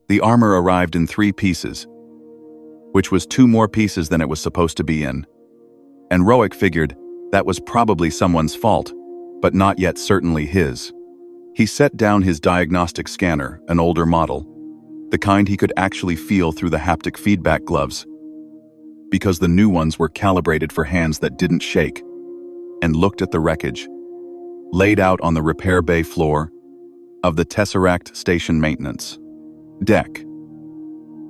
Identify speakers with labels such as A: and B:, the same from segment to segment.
A: The armor arrived in 3 pieces, which was 2 more pieces than it was supposed to be in. And Roic figured that was probably someone's fault, but not yet certainly his. He set down his diagnostic scanner, an older model, the kind he could actually feel through the haptic feedback gloves, because the new ones were calibrated for hands that didn't shake, and looked at the wreckage, laid out on the repair bay floor of the Tesseract Station Maintenance deck.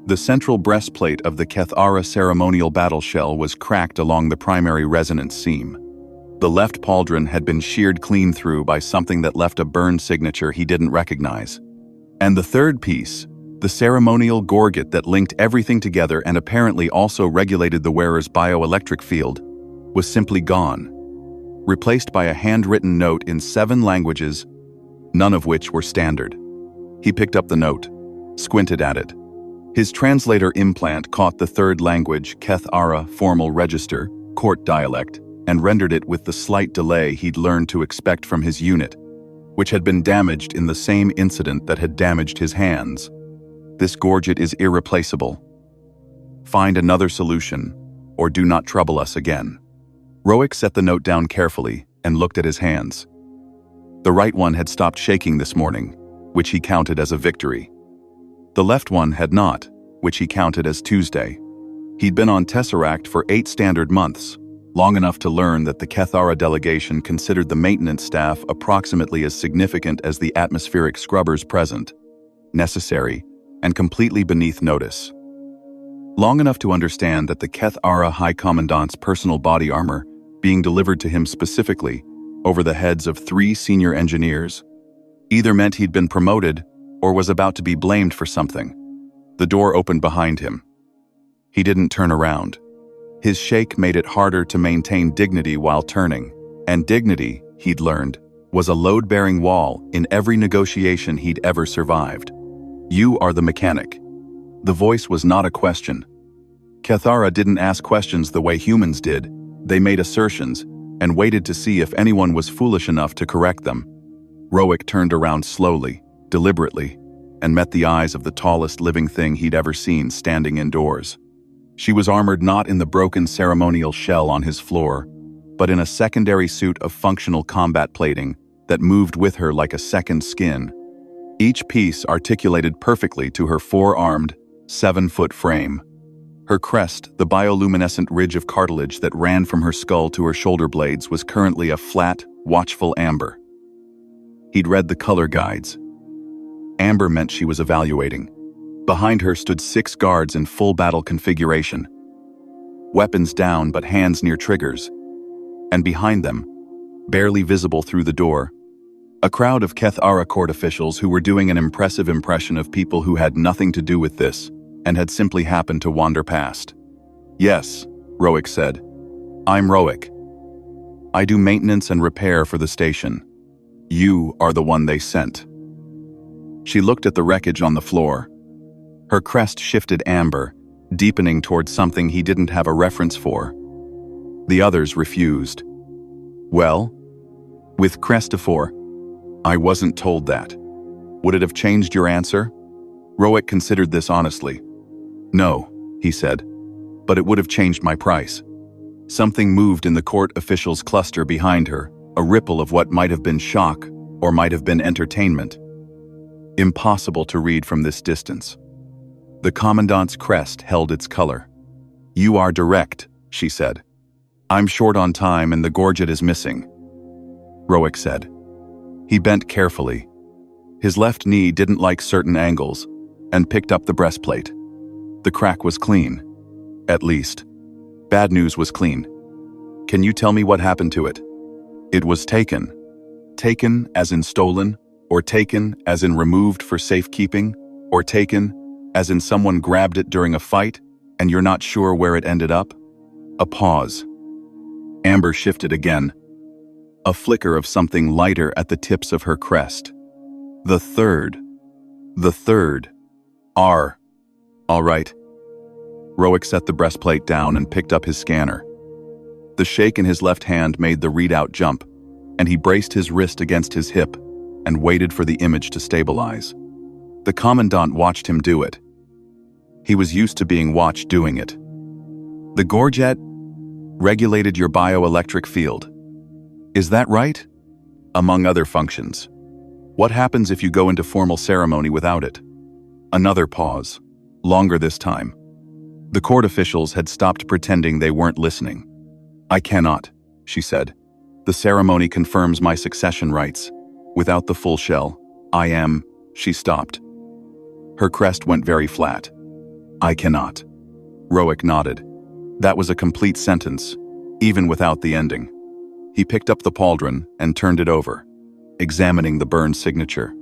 A: The central breastplate of the Kethara ceremonial battle shell was cracked along the primary resonance seam. The left pauldron had been sheared clean through by something that left a burn signature he didn't recognize. And the third piece, the ceremonial gorget that linked everything together and apparently also regulated the wearer's bioelectric field, was simply gone, replaced by a handwritten note in 7 languages, none of which were standard. He picked up the note, squinted at it. His translator implant caught the 3rd language, Kethara formal register, court dialect, and rendered it with the slight delay he'd learned to expect from his unit, which had been damaged in the same incident that had damaged his hands. This gorget is irreplaceable. Find another solution, or do not trouble us again. Roic set the note down carefully and looked at his hands. The right one had stopped shaking this morning, which he counted as a victory. The left one had not, which he counted as Tuesday. He'd been on Tesseract for 8 standard months, long enough to learn that the Kethara delegation considered the maintenance staff approximately as significant as the atmospheric scrubbers present, necessary, and completely beneath notice. Long enough to understand that the Kethara High Commandant's personal body armor, being delivered to him specifically, over the heads of 3 senior engineers, either meant he'd been promoted or was about to be blamed for something. The door opened behind him. He didn't turn around. His shake made it harder to maintain dignity while turning, and dignity, he'd learned, was a load-bearing wall in every negotiation he'd ever survived. You are the mechanic. The voice was not a question. Kethara didn't ask questions the way humans did. They made assertions and waited to see if anyone was foolish enough to correct them. Roic turned around slowly, deliberately, and met the eyes of the tallest living thing he'd ever seen standing indoors. She was armored not in the broken ceremonial shell on his floor, but in a secondary suit of functional combat plating that moved with her like a second skin. Each piece articulated perfectly to her 4-armed, 7-foot frame. Her crest, the bioluminescent ridge of cartilage that ran from her skull to her shoulder blades, was currently a flat, watchful amber. He'd read the color guides. Amber meant she was evaluating. Behind her stood 6 guards in full battle configuration. Weapons down but hands near triggers. And behind them, barely visible through the door, a crowd of Kethara court officials who were doing an impressive impression of people who had nothing to do with this and had simply happened to wander past. Yes, Roic said. I'm Roic. I do maintenance and repair for the station. You are the one they sent. She looked at the wreckage on the floor. Her crest shifted amber, deepening towards something he didn't have a reference for. The others refused. Well, with crest to 4, I wasn't told that. Would it have changed your answer? Roic considered this honestly. No, he said, but it would have changed my price. Something moved in the court officials' cluster behind her, a ripple of what might have been shock or might have been entertainment. Impossible to read from this distance. The commandant's crest held its color. You are direct, she said. I'm short on time and the gorget is missing, Roic said. He bent carefully. His left knee didn't like certain angles, and picked up the breastplate. The crack was clean. At least. Bad news was clean. Can you tell me what happened to it? It was taken. Taken as in stolen, or taken as in removed for safekeeping, or taken as in someone grabbed it during a fight and you're not sure where it ended up? A pause. Amber shifted again. A flicker of something lighter at the tips of her crest. The third. R. All right. Roic set the breastplate down and picked up his scanner. The shake in his left hand made the readout jump, and he braced his wrist against his hip and waited for the image to stabilize. The commandant watched him do it. He was used to being watched doing it. The Gorget regulated your bioelectric field. Is that right? Among other functions. What happens if you go into formal ceremony without it? Another pause, longer this time. The court officials had stopped pretending they weren't listening. I cannot, she said. The ceremony confirms my succession rights. Without the full shell, I am, she stopped. Her crest went very flat. I cannot. Roic nodded. That was a complete sentence, even without the ending. He picked up the pauldron and turned it over, examining the burned signature.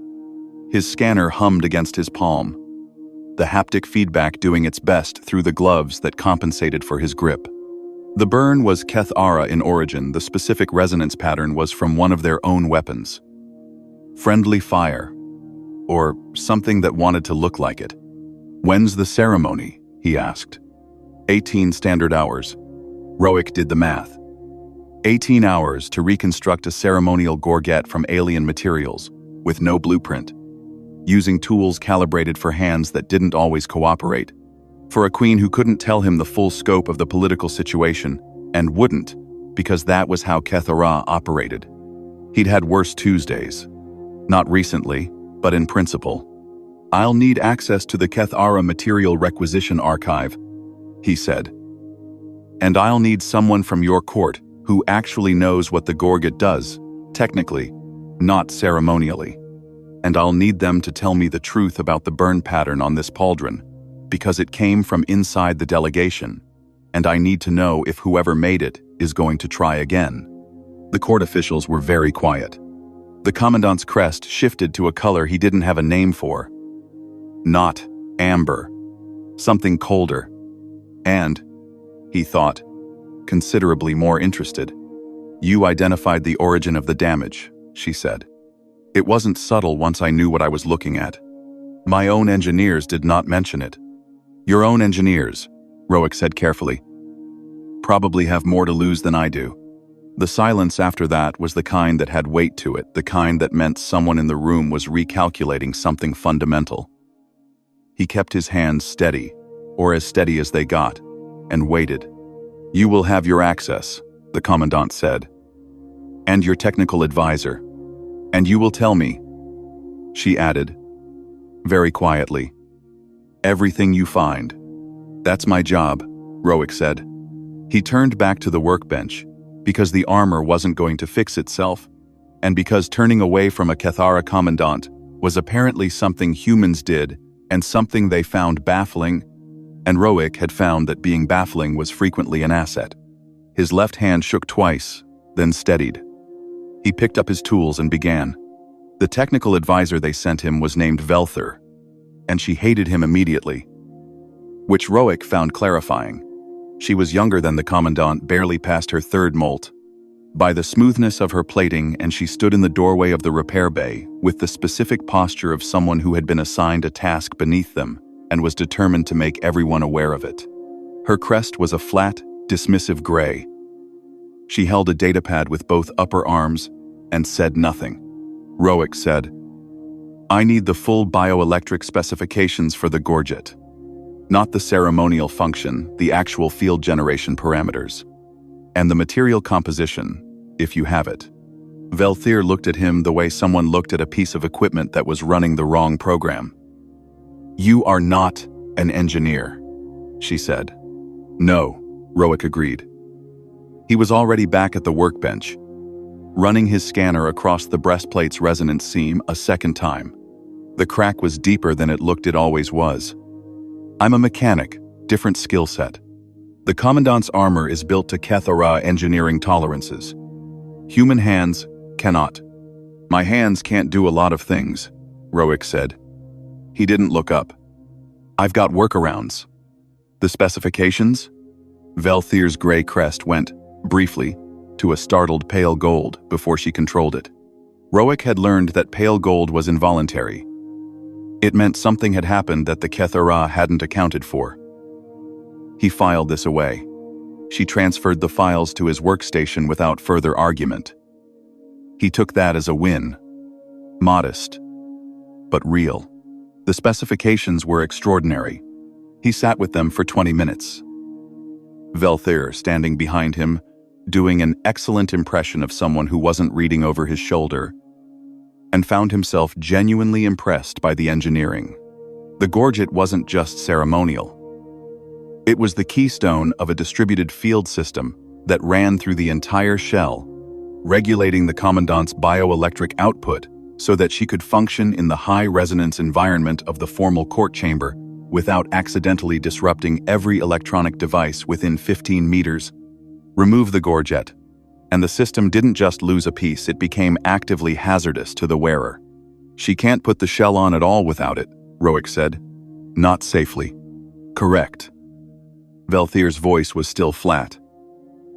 A: His scanner hummed against his palm, the haptic feedback doing its best through the gloves that compensated for his grip. The burn was Keth-Ara in origin. The specific resonance pattern was from one of their own weapons. Friendly fire, or something that wanted to look like it. When's the ceremony? He asked. 18 standard hours. Roic did the math. 18 hours to reconstruct a ceremonial gorget from alien materials, with no blueprint, using tools calibrated for hands that didn't always cooperate, for a queen who couldn't tell him the full scope of the political situation, and wouldn't, because that was how Keth-Ara operated. He'd had worse Tuesdays. Not recently, but in principle. I'll need access to the Keth-Ara Material Requisition Archive, he said. And I'll need someone from your court who actually knows what the Gorget does, technically, not ceremonially. And I'll need them to tell me the truth about the burn pattern on this pauldron, because it came from inside the delegation, and I need to know if whoever made it is going to try again. The court officials were very quiet. The commandant's crest shifted to a color he didn't have a name for. Not amber. Something colder. And, he thought, considerably more interested. You identified the origin of the damage, she said. It wasn't subtle once I knew what I was looking at. My own engineers did not mention it. Your own engineers, Roic said carefully, probably have more to lose than I do. The silence after that was the kind that had weight to it, the kind that meant someone in the room was recalculating something fundamental. He kept his hands steady, or as steady as they got, and waited. You will have your access, the commandant said, and your technical advisor. And you will tell me, she added, very quietly, everything you find. That's my job, Roic said. He turned back to the workbench, because the armor wasn't going to fix itself, and because turning away from a Keth-Ara commandant was apparently something humans did and something they found baffling, and Roic had found that being baffling was frequently an asset. His left hand shook twice, then steadied. He picked up his tools and began. The technical advisor they sent him was named Velthir, and she hated him immediately, which Roic found clarifying. She was younger than the commandant, barely past her third molt. By the smoothness of her plating, and she stood in the doorway of the repair bay with the specific posture of someone who had been assigned a task beneath them and was determined to make everyone aware of it. Her crest was a flat, dismissive gray. She held a datapad with both upper arms and said nothing. Roic said, I need the full bioelectric specifications for the Gorget. Not the ceremonial function, the actual field generation parameters. And the material composition, if you have it. Velthir looked at him the way someone looked at a piece of equipment that was running the wrong program. You are not an engineer, she said. No, Roic agreed. He was already back at the workbench, running his scanner across the breastplate's resonance seam a second time. The crack was deeper than it always was. I'm a mechanic, different skill set. The commandant's armor is built to Keth-Ara engineering tolerances. Human hands cannot. My hands can't do a lot of things, Roic said. He didn't look up. I've got workarounds. The specifications? Velthir's gray crest went, briefly, to a startled pale gold before she controlled it. Roic had learned that pale gold was involuntary. It meant something had happened that the Keth-Ara hadn't accounted for. He filed this away. She transferred the files to his workstation without further argument. He took that as a win. Modest, but real. The specifications were extraordinary. He sat with them for 20 minutes. Velthir, standing behind him, doing an excellent impression of someone who wasn't reading over his shoulder, and found himself genuinely impressed by the engineering. The gorget wasn't just ceremonial. It was the keystone of a distributed field system that ran through the entire shell, regulating the commandant's bioelectric output so that she could function in the high-resonance environment of the formal court chamber without accidentally disrupting every electronic device within 15 meters. Remove the gorget, and the system didn't just lose a piece, it became actively hazardous to the wearer. She can't put the shell on at all without it, Roic said. Not safely. Correct. Velthir's voice was still flat,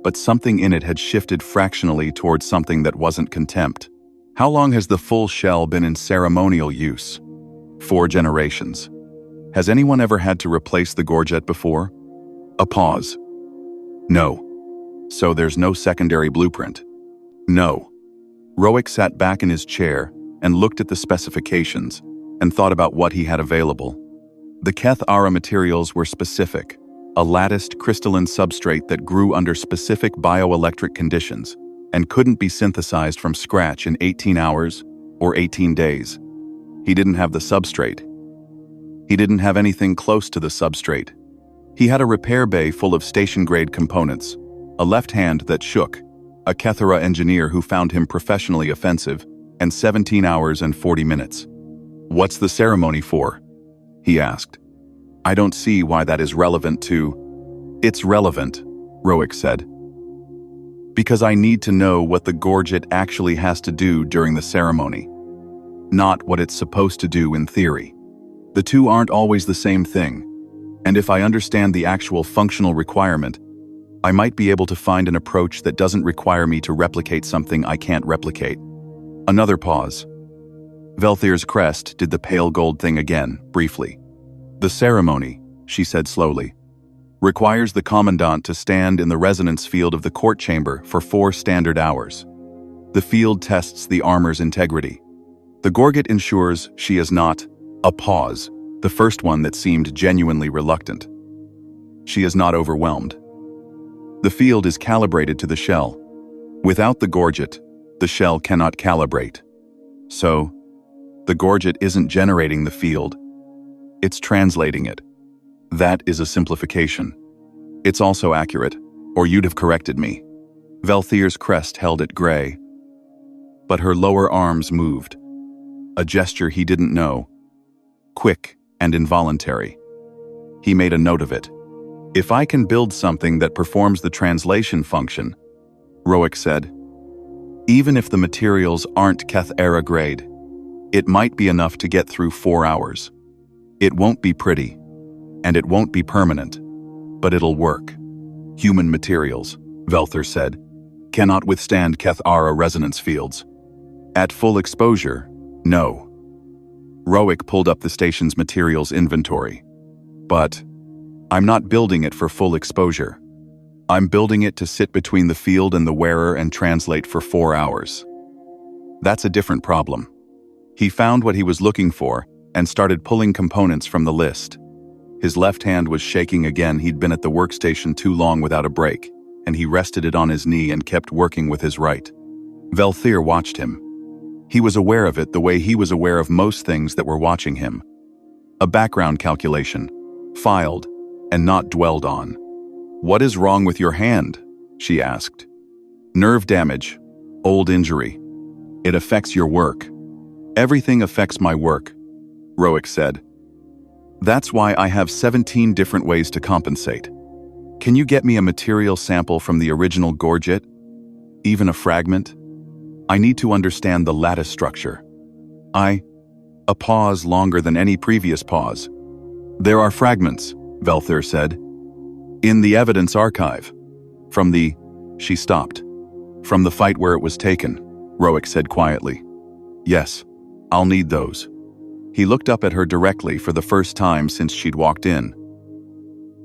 A: but something in it had shifted fractionally towards something that wasn't contempt. How long has the full shell been in ceremonial use? 4 generations. Has anyone ever had to replace the gorget before? A pause. No. So there's no secondary blueprint? No. Roic sat back in his chair and looked at the specifications and thought about what he had available. The Keth Ara materials were specific, a latticed crystalline substrate that grew under specific bioelectric conditions and couldn't be synthesized from scratch in 18 hours or 18 days. He didn't have the substrate. He didn't have anything close to the substrate. He had a repair bay full of station-grade components, a left hand that shook, a Kethara engineer who found him professionally offensive, and 17 hours and 40 minutes. What's the ceremony for? He asked. I don't see why that is relevant to... It's relevant, Roic said. Because I need to know what the gorget actually has to do during the ceremony, not what it's supposed to do in theory. The two aren't always the same thing, and if I understand the actual functional requirement, I might be able to find an approach that doesn't require me to replicate something I can't replicate. Another pause. Velthir's crest did the pale gold thing again, briefly. The ceremony, she said slowly, requires the commandant to stand in the resonance field of the court chamber for 4 standard hours. The field tests the armor's integrity. The gorget ensures she is not a pause, the first one that seemed genuinely reluctant. She is not overwhelmed. The field is calibrated to the shell. Without the gorget, the shell cannot calibrate. So, the gorget isn't generating the field. It's translating it. That is a simplification. It's also accurate, or you'd have corrected me. Velthir's crest held at gray, but her lower arms moved. A gesture he didn't know. Quick and involuntary. He made a note of it. If I can build something that performs the translation function, Roic said, even if the materials aren't Keth Era grade, it might be enough to get through 4 hours. It won't be pretty, and it won't be permanent, but it'll work. Human materials, Velthir said, cannot withstand Keth Ara resonance fields. At full exposure, no. Roic pulled up the station's materials inventory. But I'm not building it for full exposure. I'm building it to sit between the field and the wearer and translate for 4 hours. That's a different problem. He found what he was looking for and started pulling components from the list. His left hand was shaking again. He'd been at the workstation too long without a break, and he rested it on his knee and kept working with his right. Velthir watched him. He was aware of it the way he was aware of most things that were watching him. A background calculation, filed, and not dwelled on. What is wrong with your hand? She asked. Nerve damage, old injury. It affects your work. Everything affects my work, Roic said. That's why I have 17 different ways to compensate. Can you get me a material sample from the original gorget? Even a fragment? I need to understand the lattice structure. A pause longer than any previous pause. There are fragments, Velthir said. In the evidence archive. She stopped. From the fight where it was taken, Roic said quietly. Yes, I'll need those. He looked up at her directly for the first time since she'd walked in.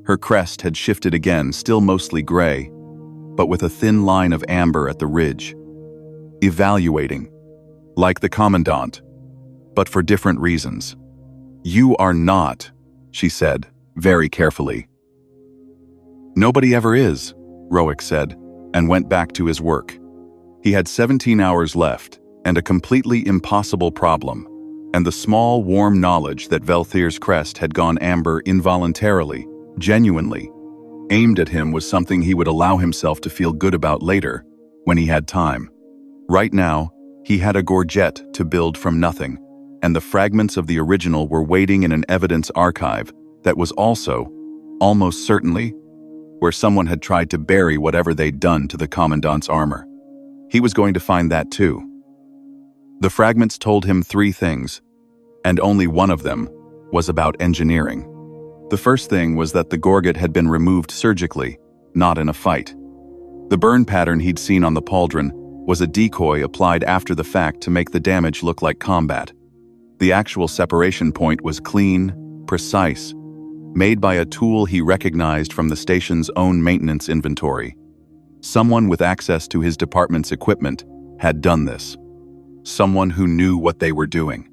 A: Her crest had shifted again, still mostly gray, but with a thin line of amber at the ridge. Evaluating. Like the commandant, but for different reasons. "You are not," she said, very carefully. "Nobody ever is," Roic said, and went back to his work. He had 17 hours left, and a completely impossible problem, and the small, warm knowledge that Velthir's crest had gone amber involuntarily, genuinely, aimed at him was something he would allow himself to feel good about later, when he had time. Right now, he had a gorget to build from nothing, and the fragments of the original were waiting in an evidence archive that was also, almost certainly, where someone had tried to bury whatever they'd done to the Commandant's armor. He was going to find that too. The fragments told him 3 things, and only one of them was about engineering. The first thing was that the gorget had been removed surgically, not in a fight. The burn pattern he'd seen on the pauldron was a decoy applied after the fact to make the damage look like combat. The actual separation point was clean, precise, made by a tool he recognized from the station's own maintenance inventory. Someone with access to his department's equipment had done this. Someone who knew what they were doing.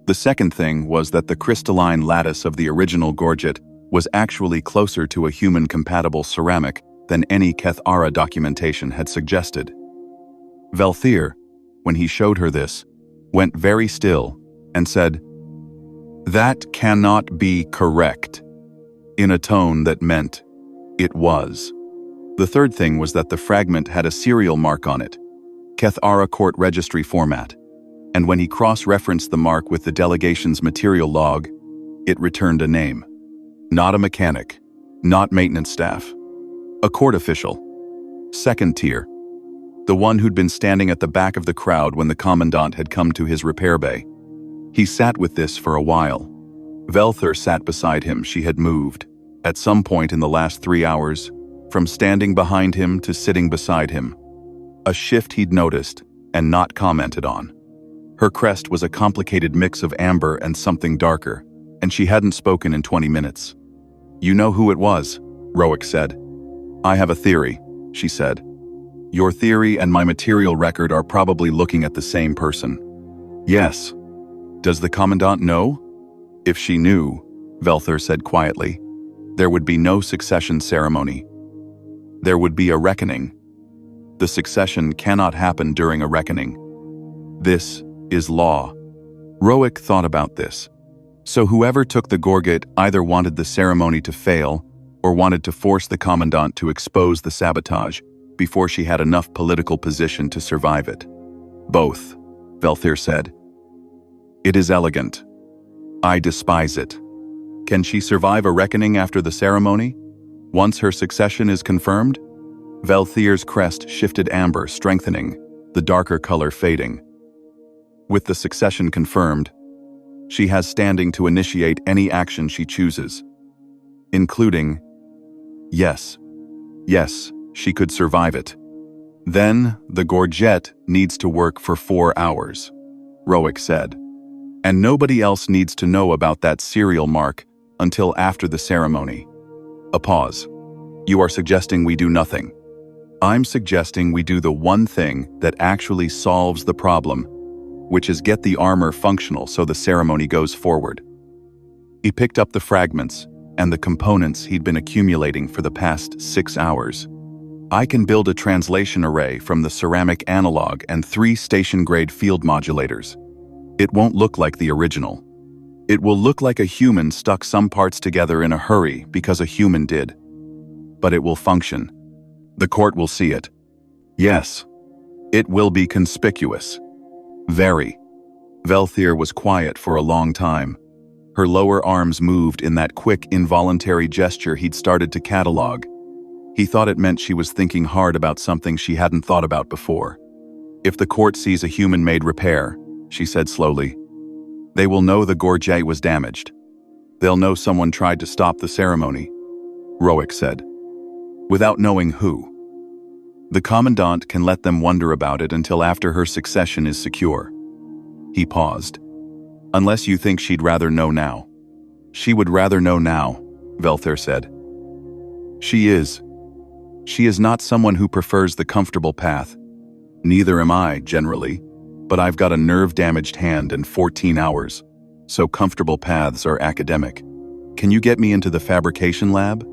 A: The second thing was that the crystalline lattice of the original gorget was actually closer to a human-compatible ceramic than any Kethara documentation had suggested. Velthir, when he showed her this, went very still and said, "That cannot be correct," in a tone that meant it was. The third thing was that the fragment had a serial mark on it, Kethara court registry format, and when he cross-referenced the mark with the delegation's material log, it returned a name. Not a mechanic, not maintenance staff. A court official. Second tier. The one who'd been standing at the back of the crowd when the Commandant had come to his repair bay. He sat with this for a while. Velthir sat beside him. She had moved, at some point in the last 3 hours, from standing behind him to sitting beside him. A shift he'd noticed and not commented on. Her crest was a complicated mix of amber and something darker, and she hadn't spoken in 20 minutes. "You know who it was," Roic said. "I have a theory," she said. "Your theory and my material record are probably looking at the same person." "Yes." "Does the Commandant know?" "If she knew," Velthir said quietly, "there would be no succession ceremony. There would be a reckoning. The succession cannot happen during a reckoning. This is law." Roic thought about this. So whoever took the gorget either wanted the ceremony to fail or wanted to force the Commandant to expose the sabotage before she had enough political position to survive it. "Both," Velthir said. "It is elegant. I despise it. Can she survive a reckoning after the ceremony? Once her succession is confirmed?" Velthir's crest shifted amber, strengthening, the darker color fading. "With the succession confirmed, she has standing to initiate any action she chooses, including, yes, she could survive it. Then the gorget needs to work for 4 hours," Roic said. "And nobody else needs to know about that serial mark until after the ceremony." A pause. "You are suggesting we do nothing." "I'm suggesting we do the one thing that actually solves the problem, which is get the armor functional so the ceremony goes forward." He picked up the fragments and the components he'd been accumulating for the past 6 hours. "I can build a translation array from the ceramic analog and 3 station-grade field modulators. It won't look like the original. It will look like a human stuck some parts together in a hurry because a human did. But it will function. The court will see it. Yes, it will be conspicuous. Very." Velthir was quiet for a long time. Her lower arms moved in that quick, involuntary gesture he'd started to catalog. He thought it meant she was thinking hard about something she hadn't thought about before. "If the court sees a human-made repair," she said slowly, "they will know the gorget was damaged. They'll know someone tried to stop the ceremony," Roic said. "Without knowing who. The Commandant can let them wonder about it until after her succession is secure." He paused. "Unless you think she'd rather know now." "She would rather know now," Velthir said. She is not someone who prefers the comfortable path. Neither am I, generally, but I've got a nerve-damaged hand and 14 hours. so comfortable paths are academic. Can you get me into the fabrication lab?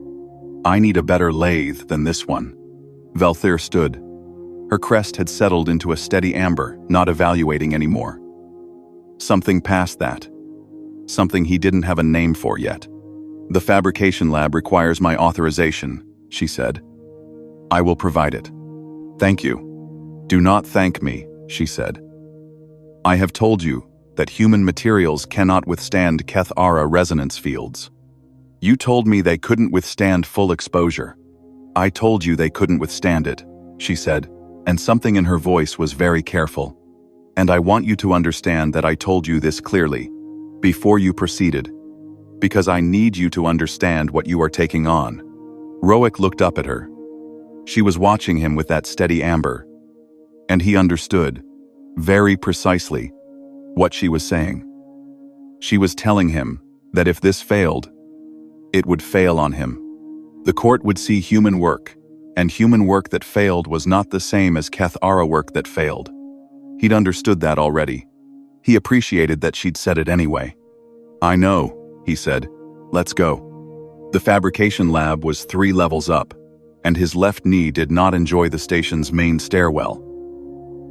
A: I need a better lathe than this one. Velthir stood. Her crest had settled into a steady amber, not evaluating anymore. Something past that. Something he didn't have a name for yet. The fabrication lab requires my authorization, she said. I will provide it. Thank you. Do not thank me, she said. I have told you that human materials cannot withstand Keth-Ara resonance fields. You told me they couldn't withstand full exposure. I told you they couldn't withstand it, she said, and something in her voice was very careful. And I want you to understand that I told you this clearly, before you proceeded, because I need you to understand what you are taking on. Roic looked up at her. She was watching him with that steady amber, and he understood, very precisely, what she was saying. She was telling him that if this failed, it would fail on him. The court would see human work, and human work that failed was not the same as Keth-Ara work that failed. He'd understood that already. He appreciated that she'd said it anyway. I know, he said. Let's go. The fabrication lab was 3 levels up, and his left knee did not enjoy the station's main stairwell,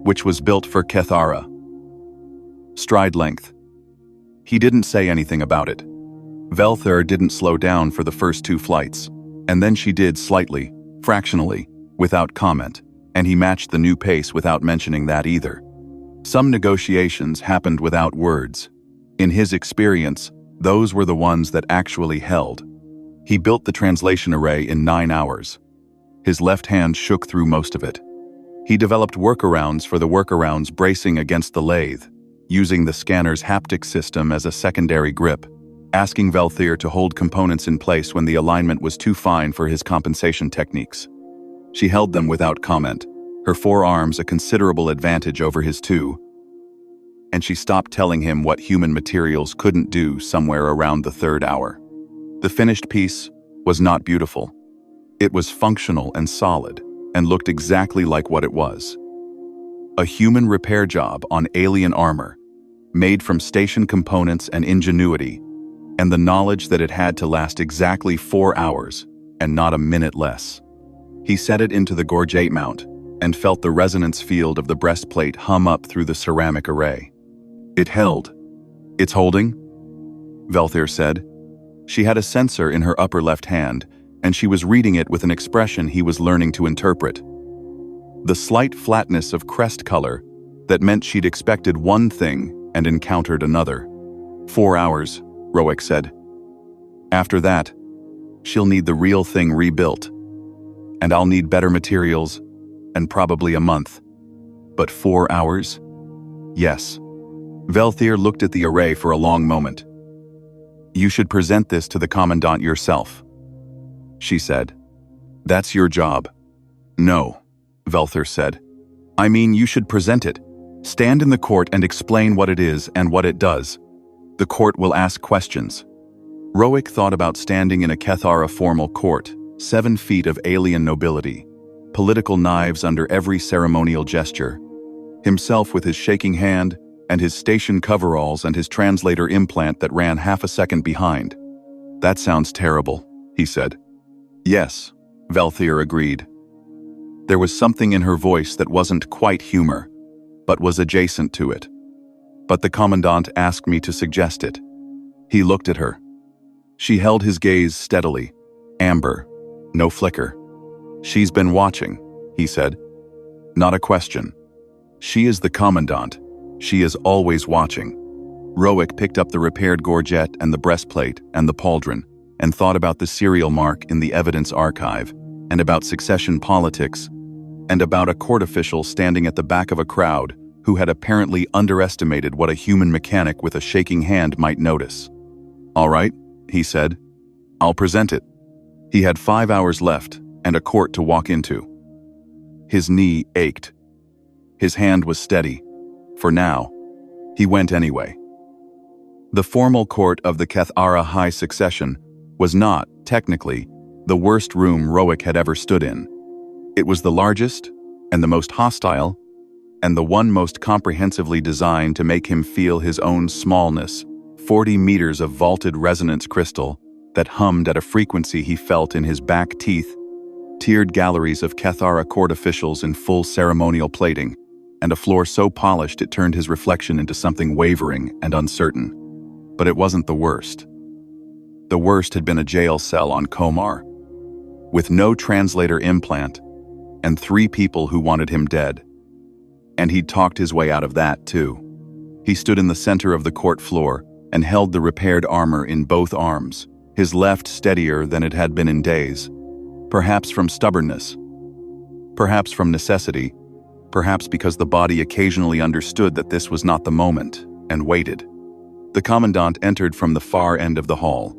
A: which was built for Keth-Ara. Stride length. He didn't say anything about it. Velthir didn't slow down for the first 2 flights, and then she did slightly, fractionally, without comment, and he matched the new pace without mentioning that either. Some negotiations happened without words. In his experience, those were the ones that actually held. He built the translation array in 9 hours. His left hand shook through most of it. He developed workarounds for the workarounds bracing against the lathe, using the scanner's haptic system as a secondary grip, asking Velthir to hold components in place when the alignment was too fine for his compensation techniques. She held them without comment, her 4 arms a considerable advantage over his 2, and she stopped telling him what human materials couldn't do somewhere around the 3rd hour. The finished piece was not beautiful. It was functional and solid, and looked exactly like what it was. A human repair job on alien armor, made from station components and ingenuity, and the knowledge that it had to last exactly 4 hours, and not a minute less. He set it into the gorget mount, and felt the resonance field of the breastplate hum up through the ceramic array. It held. It's holding? Velthir said. She had a sensor in her upper left hand, and she was reading it with an expression he was learning to interpret. The slight flatness of crest color that meant she'd expected one thing and encountered another. 4 hours, Roic said. After that, she'll need the real thing rebuilt, and I'll need better materials, and probably a month. But 4 hours? Yes. Velthir looked at the array for a long moment. You should present this to the Commandant yourself, she said. That's your job. No, Velthir said. I mean, you should present it. Stand in the court and explain what it is and what it does. The court will ask questions. Roic thought about standing in a Keth-Ara formal court, 7 feet of alien nobility, political knives under every ceremonial gesture, himself with his shaking hand, and his station coveralls and his translator implant that ran half a second behind. That sounds terrible, he said. Yes, Velthir agreed. There was something in her voice that wasn't quite humor, but was adjacent to it. But the Commandant asked me to suggest it. He looked at her. She held his gaze steadily, amber, no flicker. She's been watching, he said. Not a question. She is the Commandant. She is always watching. Roic picked up the repaired gorget and the breastplate and the pauldron, and thought about the serial mark in the evidence archive, and about succession politics, and about a court official standing at the back of a crowd who had apparently underestimated what a human mechanic with a shaking hand might notice. All right, he said. I'll present it. He had 5 hours left and a court to walk into. His knee ached. His hand was steady. For now, he went anyway. The formal court of the Keth-Ara High Succession was not, technically, the worst room Roic had ever stood in. It was the largest, and the most hostile, and the one most comprehensively designed to make him feel his own smallness, 40 meters of vaulted resonance crystal that hummed at a frequency he felt in his back teeth, tiered galleries of Kethara court officials in full ceremonial plating, and a floor so polished it turned his reflection into something wavering and uncertain. But it wasn't the worst. The worst had been a jail cell on Komar, with no translator implant, and 3 people who wanted him dead. And he'd talked his way out of that, too. He stood in the center of the court floor and held the repaired armor in both arms, his left steadier than it had been in days. Perhaps from stubbornness, perhaps from necessity, perhaps because the body occasionally understood that this was not the moment, and waited. The commandant entered from the far end of the hall.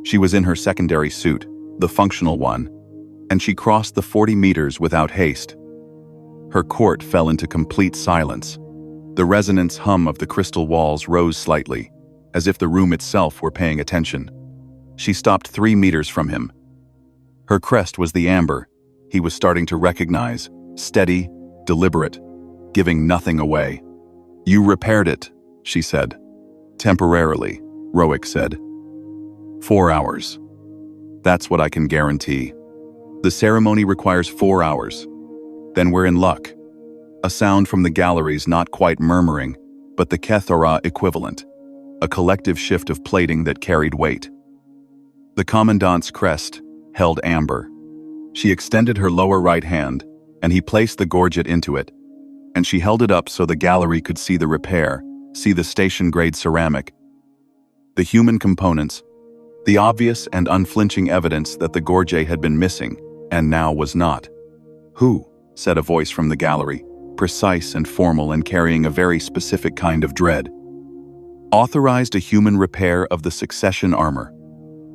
A: She was in her secondary suit, the functional one, and she crossed the 40 meters without haste. Her court fell into complete silence. The resonance hum of the crystal walls rose slightly, as if the room itself were paying attention. She stopped 3 meters from him. Her crest was the amber he was starting to recognize, steady, deliberate, giving nothing away. "You repaired it," she said. "Temporarily," Roic said. 4 hours. That's what I can guarantee. The ceremony requires 4 hours. Then we're in luck. A sound from the galleries, not quite murmuring, but the Kethara equivalent. A collective shift of plating that carried weight. The commandant's crest held amber. She extended her lower right hand, and he placed the gorget into it, and she held it up so the gallery could see the repair, see the station-grade ceramic, the human components, the obvious and unflinching evidence that the gorget had been missing, and now was not. "Who?" said a voice from the gallery, precise and formal and carrying a very specific kind of dread. "Authorized a human repair of the succession armor."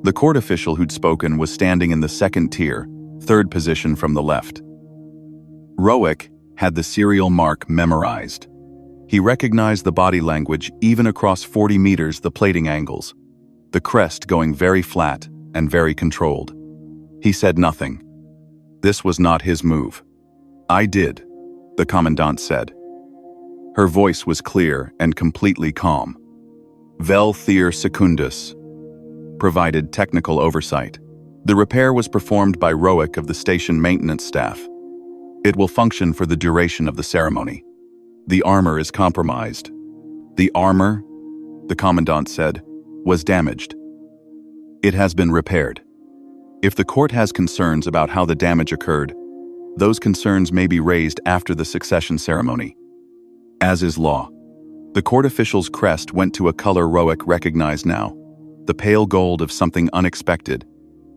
A: The court official who'd spoken was standing in the second tier, third position from the left. Roic had the serial mark memorized. He recognized the body language even across 40 meters, the plating angles, the crest going very flat and very controlled. He said nothing. This was not his move. "I did," the commandant said. Her voice was clear and completely calm. "Vel Thier Secundus provided technical oversight. The repair was performed by Roic of the station maintenance staff. It will function for the duration of the ceremony. The armor is compromised." "The armor," the commandant said, "was damaged. It has been repaired. If the court has concerns about how the damage occurred, those concerns may be raised after the succession ceremony. As is law." The court official's crest went to a color Roic recognized now, the pale gold of something unexpected,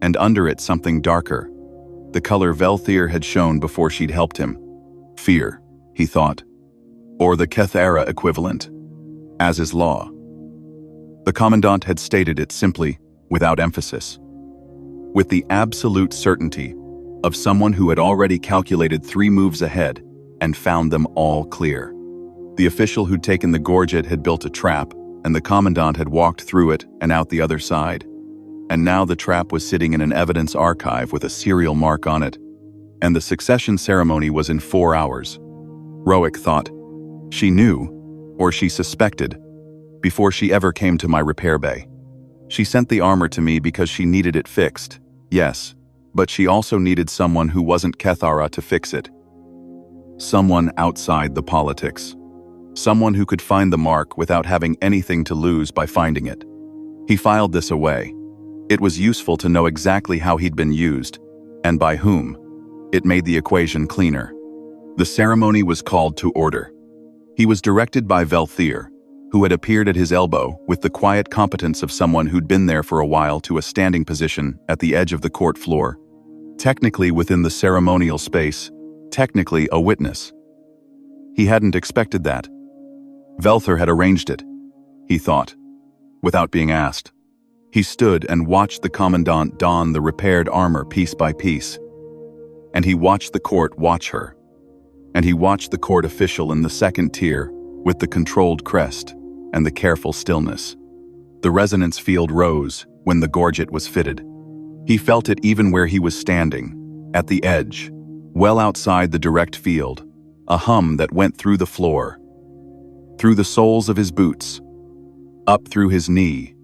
A: and under it something darker, the color Velthier had shown before she'd helped him. Fear, he thought. Or the Kethara equivalent. As is law. The commandant had stated it simply, without emphasis. With the absolute certainty of someone who had already calculated 3 moves ahead and found them all clear. The official who'd taken the gorget had built a trap, and the commandant had walked through it and out the other side. And now the trap was sitting in an evidence archive with a serial mark on it, and the succession ceremony was in 4 hours. Roic thought. She knew, or she suspected, before she ever came to my repair bay. She sent the armor to me because she needed it fixed, yes, but she also needed someone who wasn't Kethara to fix it. Someone outside the politics. Someone who could find the mark without having anything to lose by finding it. He filed this away. It was useful to know exactly how he'd been used, and by whom. It made the equation cleaner. The ceremony was called to order. He was directed by Velthier, who had appeared at his elbow with the quiet competence of someone who'd been there for a while, to a standing position at the edge of the court floor. Technically within the ceremonial space, technically a witness. He hadn't expected that. Velthier had arranged it, he thought, without being asked. He stood and watched the commandant don the repaired armor piece by piece. And he watched the court watch her. And he watched the court official in the second tier with the controlled crest and the careful stillness. The resonance field rose when the gorget was fitted. He felt it even where he was standing, at the edge, well outside the direct field, a hum that went through the floor, through the soles of his boots, up through his knee,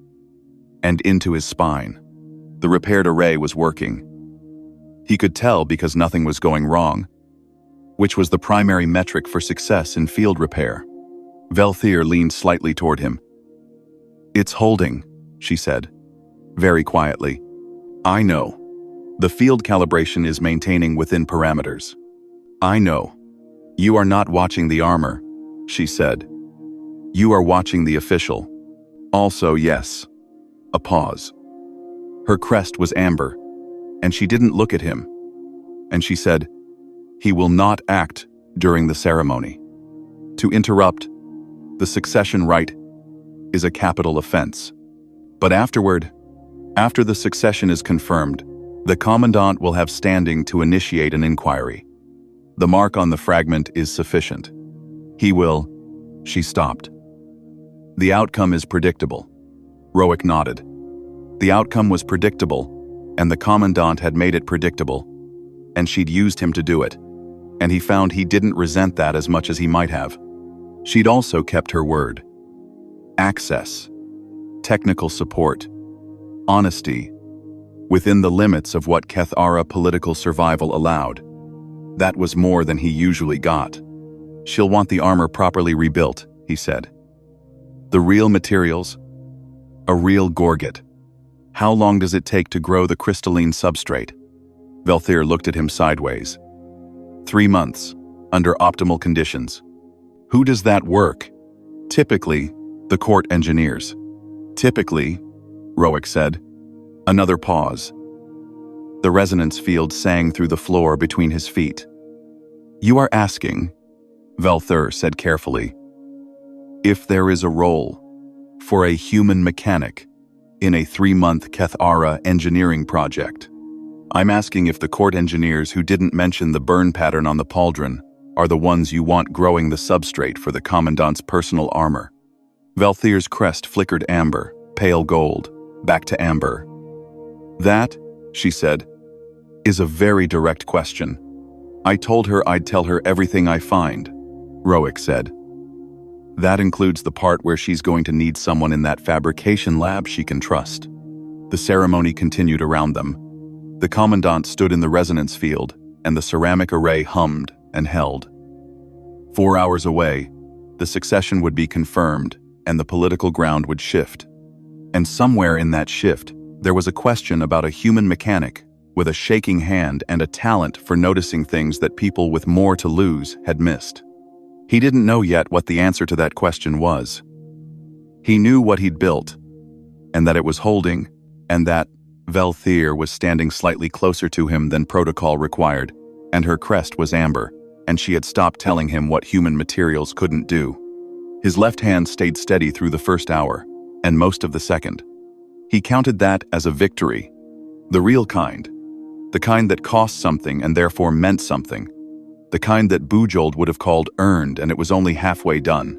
A: and into his spine. The repaired array was working. He could tell because nothing was going wrong, which was the primary metric for success in field repair. Velthier leaned slightly toward him. "It's holding," she said, very quietly. "I know. The field calibration is maintaining within parameters. I know. You are not watching the armor," she said. "You are watching the official. Also, yes." A pause. Her crest was amber, and she didn't look at him. And she said, "He will not act during the ceremony. To interrupt, the succession rite, is a capital offense. But afterward, after the succession is confirmed, the commandant will have standing to initiate an inquiry. The mark on the fragment is sufficient. He will..." She stopped. "The outcome is predictable." Roic nodded. The outcome was predictable, and the commandant had made it predictable, and she'd used him to do it, and he found he didn't resent that as much as he might have. She'd also kept her word. Access, technical support, honesty, within the limits of what Kethara political survival allowed. That was more than he usually got. "She'll want the armor properly rebuilt," he said. "The real materials, a real gorget. How long does it take to grow the crystalline substrate?" Velthier looked at him sideways. 3 months, under optimal conditions. "Who does that work?" "Typically, the court engineers." "Typically," Roic said. Another pause. The resonance field sang through the floor between his feet. "You are asking," Velthier said carefully, "if there is a role for a human mechanic in a 3-month Kethara engineering project. I'm asking if the court engineers who didn't mention the burn pattern on the pauldron are the ones you want growing the substrate for the commandant's personal armor." Velthier's crest flickered amber, pale gold, back to amber. "That," she said, "is a very direct question. I told her I'd tell her everything I find," Roic said. "That includes the part where she's going to need someone in that fabrication lab she can trust." The ceremony continued around them. The commandant stood in the resonance field, and the ceramic array hummed and held. 4 hours away, the succession would be confirmed, and the political ground would shift. And somewhere in that shift, there was a question about a human mechanic with a shaking hand and a talent for noticing things that people with more to lose had missed. He didn't know yet what the answer to that question was. He knew what he'd built, and that it was holding, and that Velthier was standing slightly closer to him than protocol required, and her crest was amber, and she had stopped telling him what human materials couldn't do. His left hand stayed steady through the first hour, and most of the second. He counted that as a victory. The real kind. The kind that cost something and therefore meant something. The kind that Bujold would have called earned, and it was only halfway done.